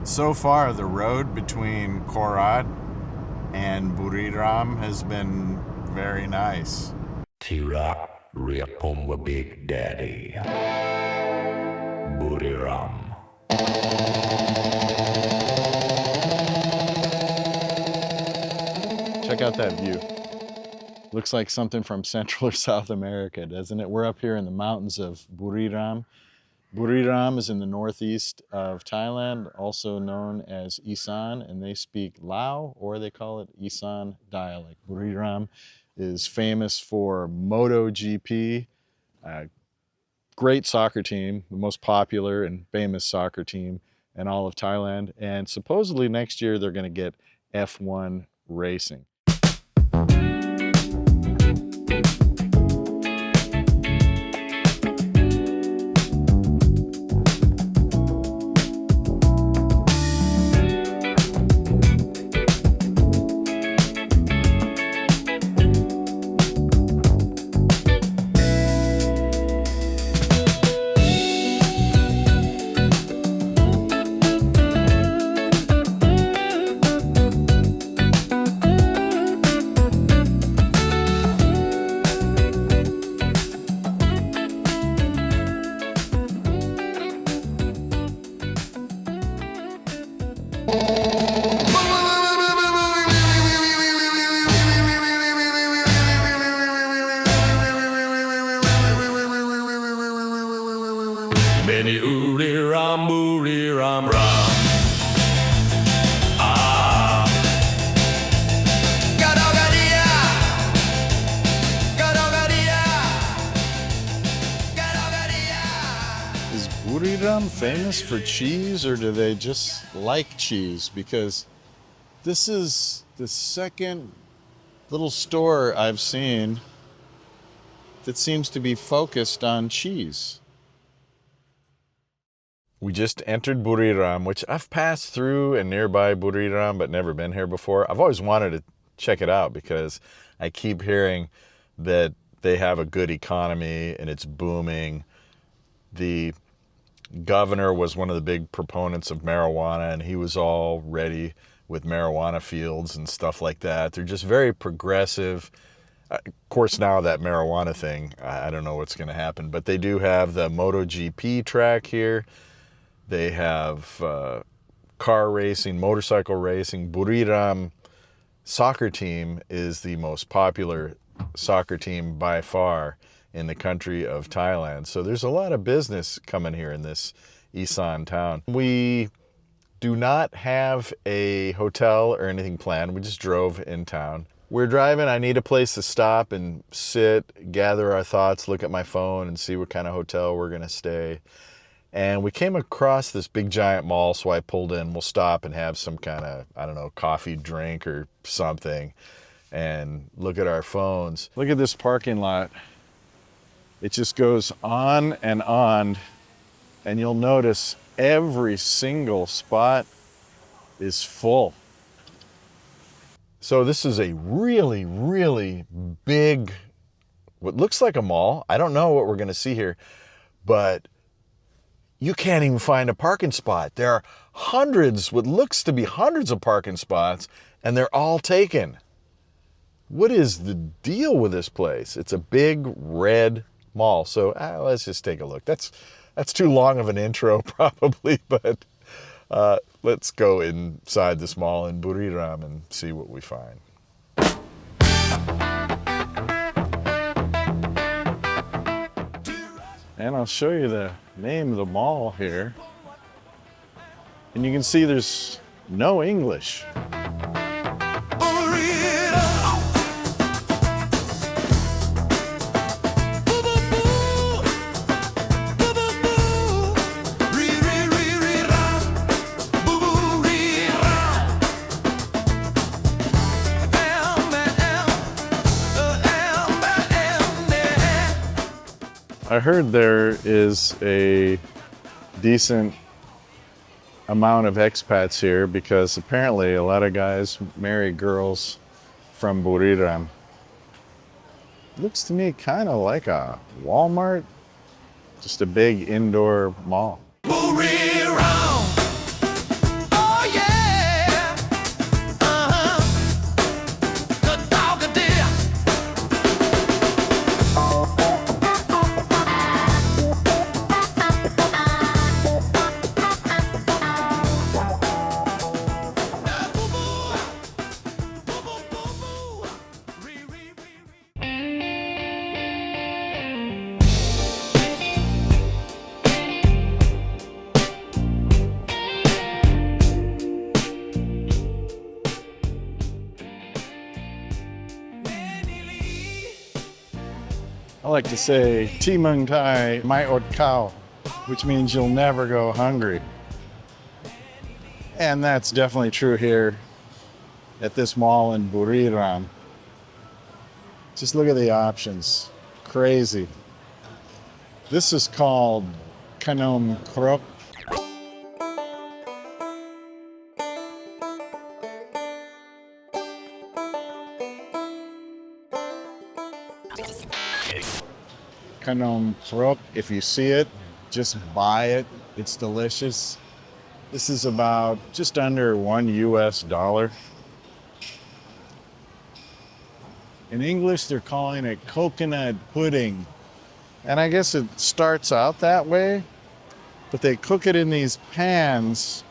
So far, the road between Korat and Buriram has been very nice. Tirak Riapomwa Big Daddy. Buriram. Check out that view. Looks like something from Central or South America, doesn't it? We're up here in the mountains of Buriram. Buriram is in the northeast of Thailand, also known as Isan, and they speak Lao, or they call it Isan dialect. Buriram is famous for MotoGP, great soccer team, the most popular and famous soccer team in all of Thailand, and supposedly next year they're going to get F1 racing. Beni Uriram Buriram Ram. Ah. Gadogadia. Gadogadia. Gadogadia. Is Buriram famous for cheese, or do they just like cheese? Because this is the second little store I've seen that seems to be focused on cheese. We just entered Buriram, which I've passed through and nearby Buriram, but never been here before. I've always wanted to check it out because I keep hearing that they have a good economy and it's booming. The governor was one of the big proponents of marijuana, and he was all ready with marijuana fields and stuff like that. They're just very progressive. Of course, now that marijuana thing, I don't know what's going to happen, but they do have the MotoGP track here. They have car racing, motorcycle racing. Buriram soccer team is the most popular soccer team by far in the country of Thailand. So there's a lot of business coming here in this Isan town. We do not have a hotel or anything planned. We just drove in town. We're driving. I need a place to stop and sit, gather our thoughts, look at my phone and see what kind of hotel we're going to stay. And we came across this big giant mall, so I pulled in. We'll stop and have some kind of, I don't know, coffee, drink or something and look at our phones. Look at this parking lot. It just goes on, and you'll notice every single spot is full. So this is a really, really big, what looks like a mall. I don't know what we're going to see here, but you can't even find a parking spot. There are hundreds, what looks to be hundreds of parking spots, and they're all taken. What is the deal with this place? It's a big red mall. So let's just take a look. That's too long of an intro probably, but let's go inside this mall in Buriram and see what we find. And I'll show you the name of the mall here. And you can see there's no English. I heard there is a decent amount of expats here because apparently a lot of guys marry girls from Buriram. Looks to me kind of like a Walmart, just a big indoor mall. Buriram. Oh, like to say, Ti Muang Thai, Mai Ot Khao, which means you'll never go hungry. And that's definitely true here at this mall in Buriram. Just look at the options. Crazy. This is called Phanom Rung. Phanom Rung. If you see it, just buy it. It's delicious. This is about just under $1 US. In English, they're calling it coconut pudding. And I guess it starts out that way, but they cook it in these pans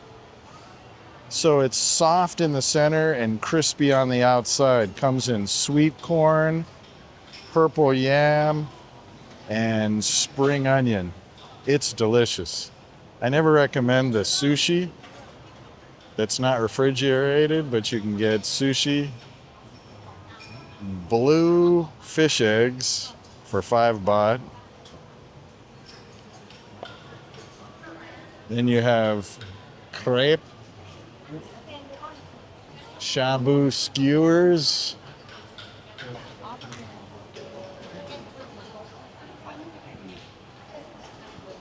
so it's soft in the center and crispy on the outside. Comes in sweet corn, purple yam, and spring onion. It's delicious. I never recommend the sushi that's not refrigerated, but you can get sushi. Blue fish eggs for 5 baht. Then you have crepe, shabu skewers,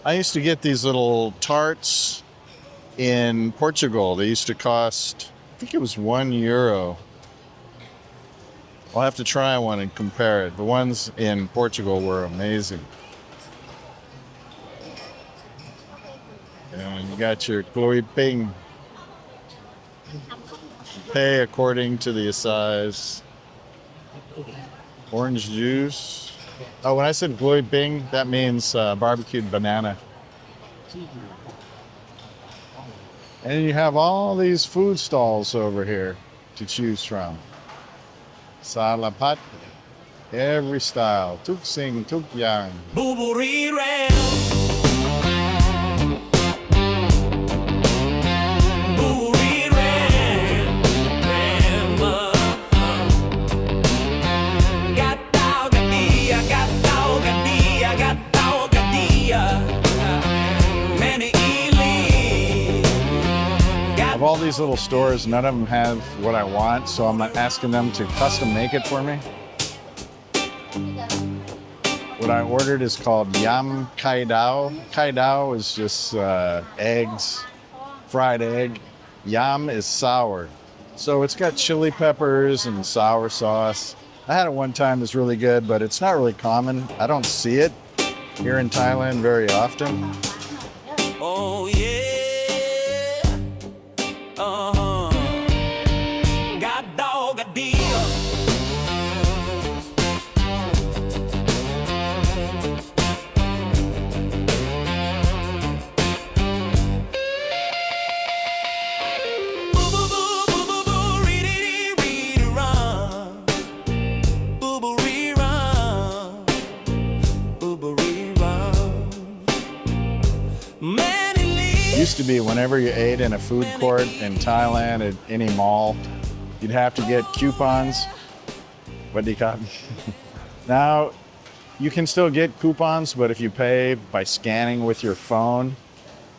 I used to get these little tarts in Portugal. They used to cost, I think it was €1. I'll have to try one and compare it. The ones in Portugal were amazing. And you got your Gloi Ping. Pay according to the size. Orange juice. Oh, when I said Gloi Ping, that means barbecued banana. And you have all these food stalls over here to choose from. Salapat, every style. Tuk sing, tuk yang. Buriram. All these little stores, none of them have what I want, so I'm asking them to custom make it for me. What I ordered is called Yam Kai Dao. Kai Dao is just eggs, fried egg. Yam is sour. So it's got chili peppers and sour sauce. I had it one time, it's really good, but it's not really common. I don't see it here in Thailand very often. Oh yeah. God dog a deal. Used to be whenever you ate in a food court in Thailand at any mall, you'd have to get coupons. What do you call it? Now, you can still get coupons, but if you pay by scanning with your phone,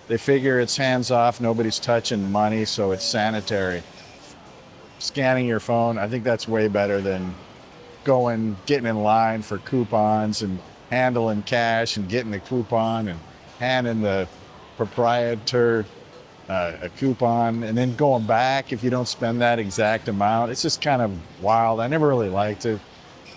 they figure it's hands off, nobody's touching money, so it's sanitary. Scanning your phone, I think that's way better than getting in line for coupons and handling cash and getting the coupon and handing the proprietor a coupon and then going back if you don't spend that exact amount. It's just kind of wild. I never really liked it.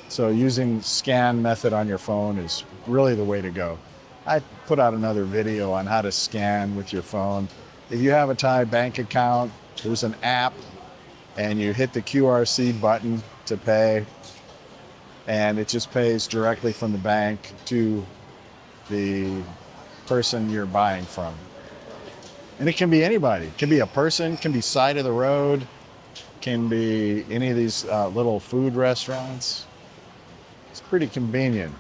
So using scan method on your phone is really the way to go. I put out another video on how to scan with your phone. If you have a Thai bank account, there's an app and you hit the QRC button to pay and it just pays directly from the bank to the person you're buying from. And it can be anybody. It can be a person, it can be side of the road, can be any of these little food restaurants. It's pretty convenient.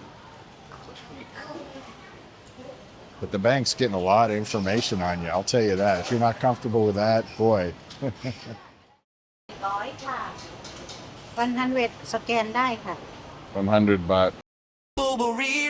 But the bank's getting a lot of information on you, I'll tell you that. If you're not comfortable with that, boy. 100 ค่ะ100 สแกนได้ค่ะ 100 baht. Buriram.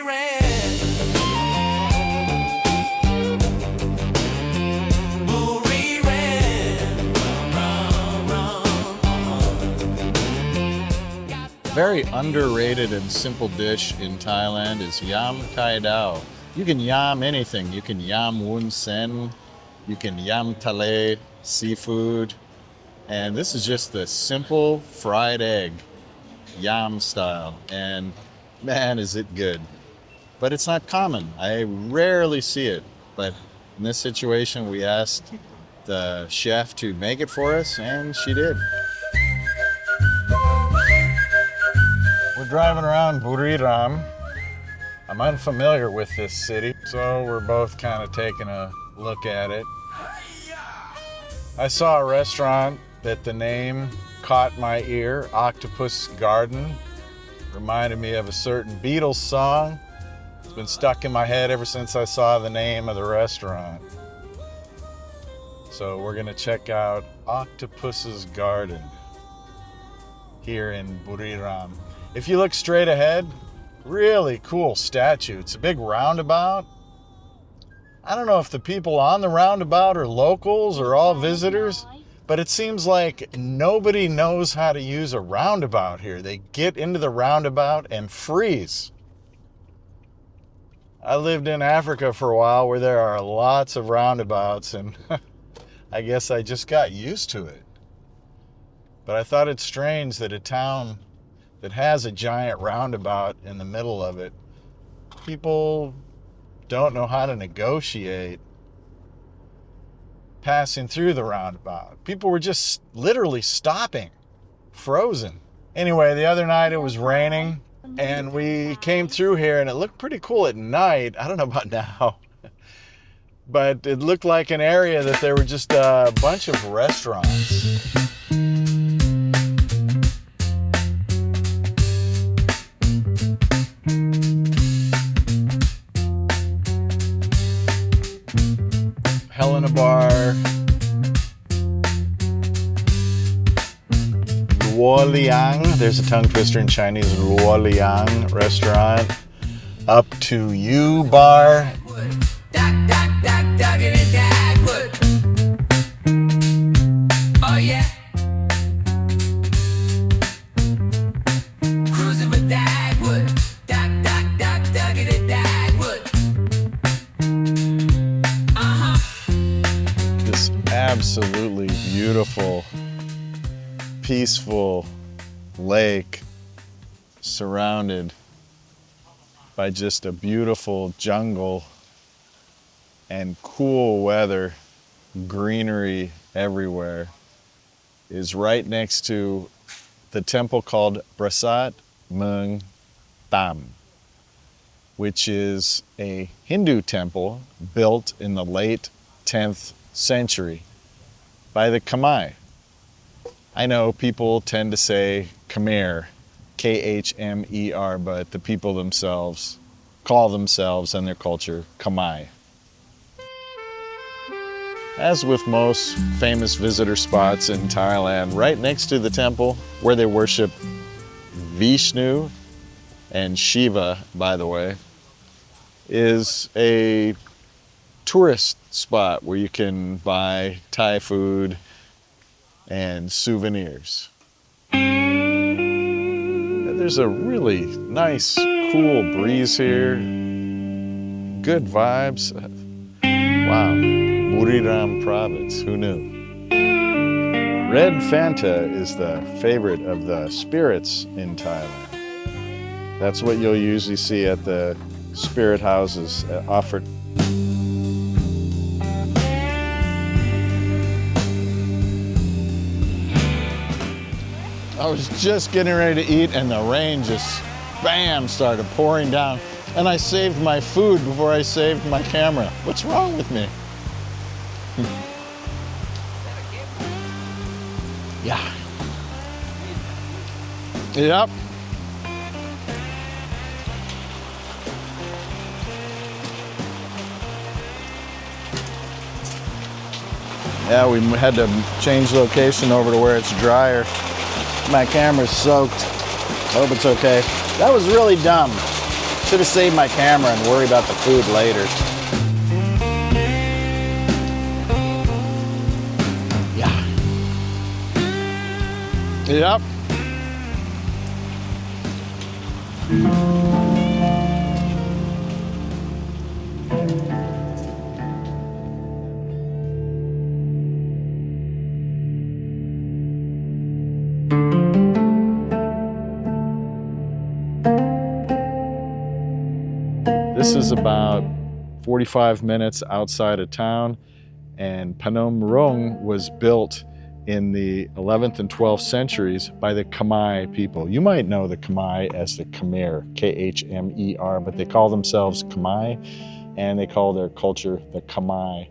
very underrated and simple dish in Thailand is yam kai dao. You can yam anything. You can yam woon sen, you can yam tale, seafood, and this is just the simple fried egg, yam style, and man, is it good. But it's not common. I rarely see it, but in this situation, we asked the chef to make it for us, and she did. We're driving around Buriram. I'm unfamiliar with this city, so we're both kind of taking a look at it. I saw a restaurant that the name caught my ear, Octopus Garden. Reminded me of a certain Beatles song. It's been stuck in my head ever since I saw the name of the restaurant. So we're gonna check out Octopus's Garden here in Buriram. If you look straight ahead, really cool statue. It's a big roundabout. I don't know if the people on the roundabout are locals or all visitors, but it seems like nobody knows how to use a roundabout here. They get into the roundabout and freeze. I lived in Africa for a while where there are lots of roundabouts, and I guess I just got used to it. But I thought it's strange that a town that has a giant roundabout in the middle of it, people don't know how to negotiate passing through the roundabout. People were just literally stopping, frozen. Anyway, the other night it was raining and we came through here and it looked pretty cool at night. I don't know about now, but it looked like an area that there were just a bunch of restaurants. Helena Bar, Luo Liang, there's a tongue twister in Chinese, Luo Liang restaurant. Up to You Bar. Oh yeah. Cruising with Dagwood. Dagwood. This absolutely beautiful, peaceful lake surrounded by just a beautiful jungle and cool weather, greenery everywhere, is right next to the temple called Prasat Muang Tam, which is a Hindu temple built in the late 10th century by the Khmer. I know people tend to say Khmer, Khmer, but the people themselves call themselves and their culture Khmer. As with most famous visitor spots in Thailand, right next to the temple where they worship Vishnu and Shiva, by the way, is a tourist spot where you can buy Thai food and souvenirs. And there's a really nice, cool breeze here. Good vibes. Wow, Buriram province, who knew? Red Fanta is the favorite of the spirits in Thailand. That's what you'll usually see at the spirit houses offered. I was just getting ready to eat and the rain just, bam, started pouring down. And I saved my food before I saved my camera. What's wrong with me? Yeah. Yep. Yeah, we had to change location over to where it's drier. My camera's soaked. Hope it's okay. That was really dumb. Should have saved my camera and worry about the food later. Yeah. Yep. This is about 45 minutes outside of town, and Phanom Rung was built in the 11th and 12th centuries by the Khmer people. You might know the Khmer as the Khmer, Khmer, but they call themselves Khmer, and they call their culture the Khmer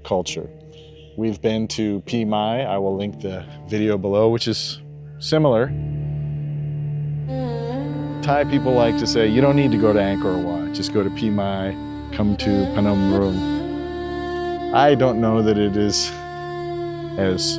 culture. We've been to Pi Mai. I will link the video below, which is similar. Thai people like to say, you don't need to go to Angkor Wat, just go to Pi Mai, come to Phanom Rung. I don't know that it is as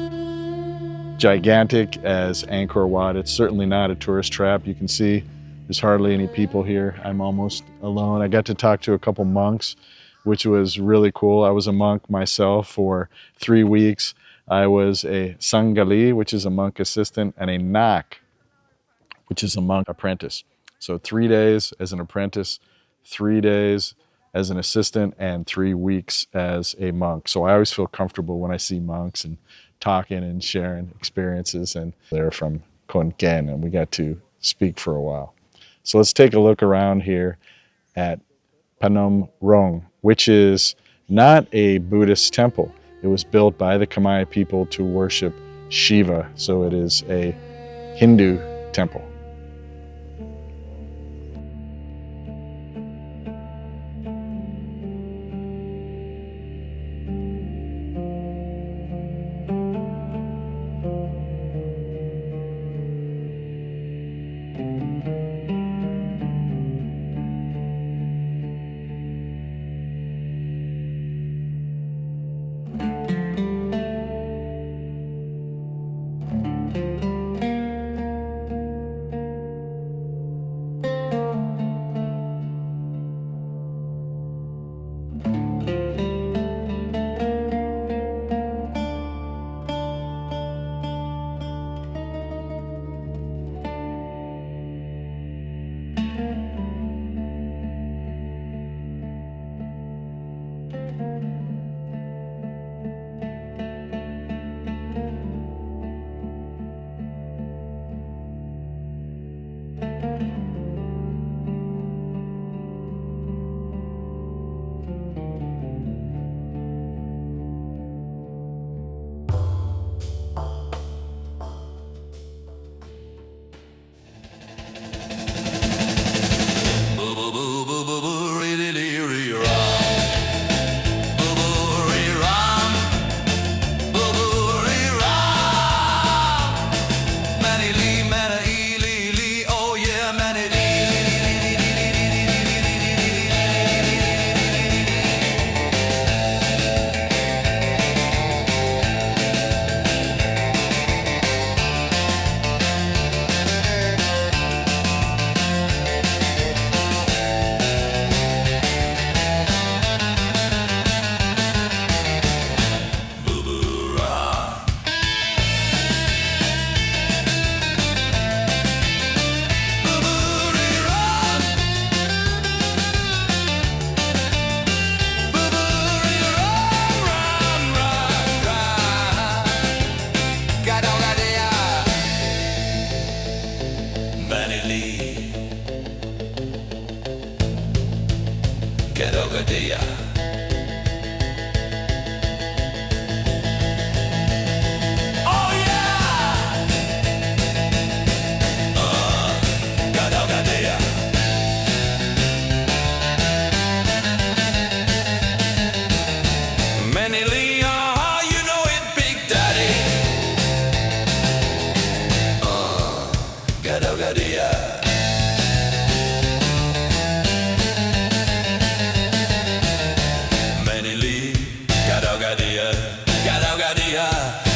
gigantic as Angkor Wat. It's certainly not a tourist trap. You can see there's hardly any people here. I'm almost alone. I got to talk to a couple monks, which was really cool. I was a monk myself for 3 weeks. I was a Sangali, which is a monk assistant, and a Nak, which is a monk apprentice. So 3 days as an apprentice, 3 days as an assistant, and 3 weeks as a monk. So I always feel comfortable when I see monks and talking and sharing experiences. And they're from Khon Kaen, and we got to speak for a while. So let's take a look around here at Phanom Rung, which is not a Buddhist temple. It was built by the Khmer people to worship Shiva. So it is a Hindu temple.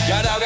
Gadao